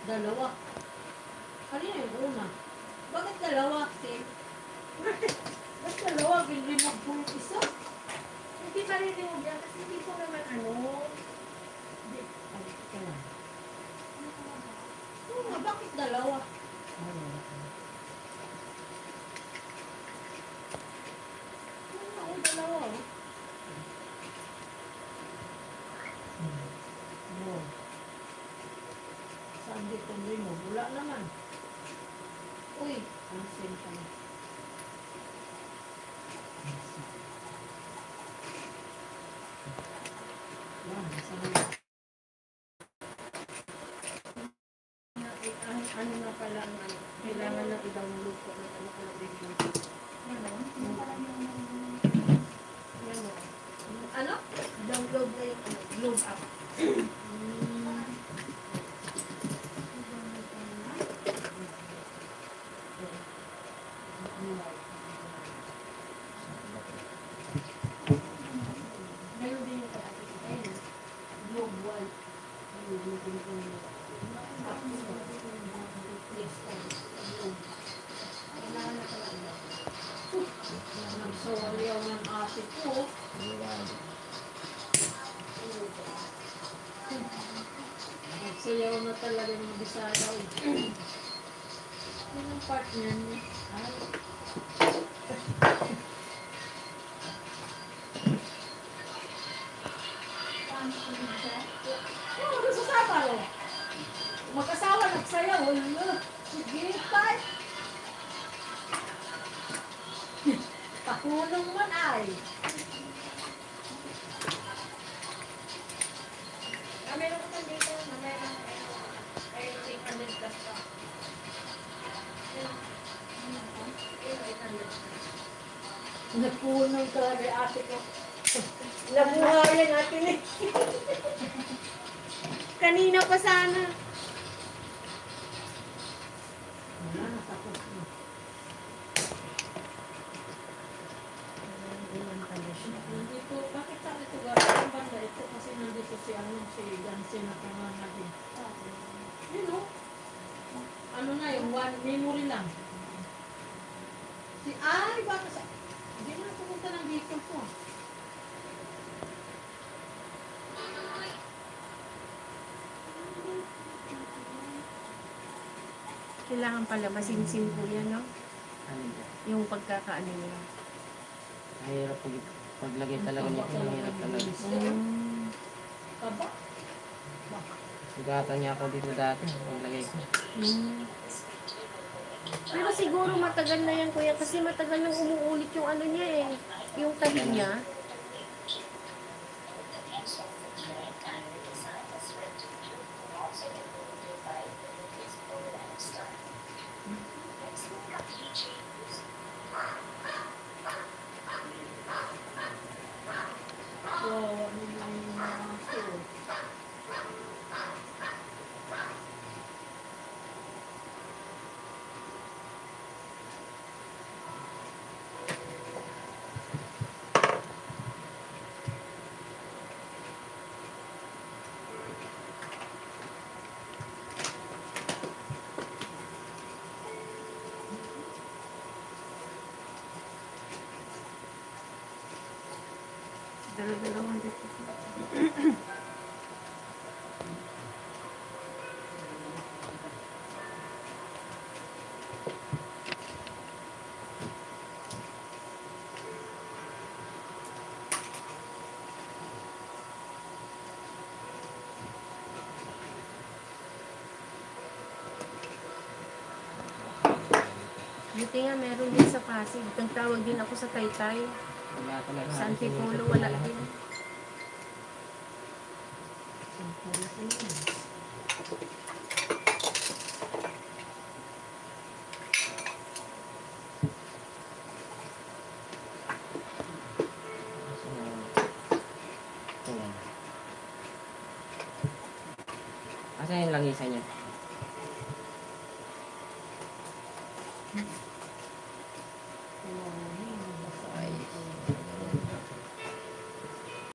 Dalawa. Kanina yung una. Bakit dalawa, Tim? Bakit dalawa? Hindi magpulot isa? Hindi pa rin yung dyan kasi hindi ko naman ano. Hindi. Ay, ka lang. Oo nga, bakit dalawa? Oo, dalawa. Oo. Saan dito mo? Wala naman. Uy, ang same ka na. Yan, saan? Ano na pala ang ano, kailangan ng ibang lupo na ano ko na rin yung Ano? download na yung ano, globe app. Meron din yung kaya globe wall. Kailangan na pala ano. Nagsawaliyaw ng ate ko. Nagsayaw na talaga ng Bisaya. Yun ang part niyan. Ay. Oo, nagsasama ko. Mag-asawa, nagsayaw. Sige, part. Pakulong man ay. Meron ko dito na meron ay 800 plus pa. Nagpunong talaga yung ate ko. Nabuhayan natin eh. Kanina pa sana. Wala na, tapos na. Nandito, bakit sa ito ga? Ang banda ito kasi nandito si Gansi na panganagin. You know, ano na yung one memory lang. Baka sa, hindi na pumunta ng vehicle ko. Kailangan pala masinsin po yan, no? Ano ba? Yung pagkakaano nila. Mahirap paglagay talaga nito. Mahirap talaga. Kaba? Sugatan niya ako dito dati. Paglagay ko. Pero siguro matagal na yan, kuya, kasi matagal nang umuulit yung ano niya eh. Yung tahi niya. Dalawa-dalawang dito. Buti nga meron din sa Pasig. Nagtawag din ako sa Taytay. Wala talaga. Sa Antipolo, wala din. Asan yung langisan niya?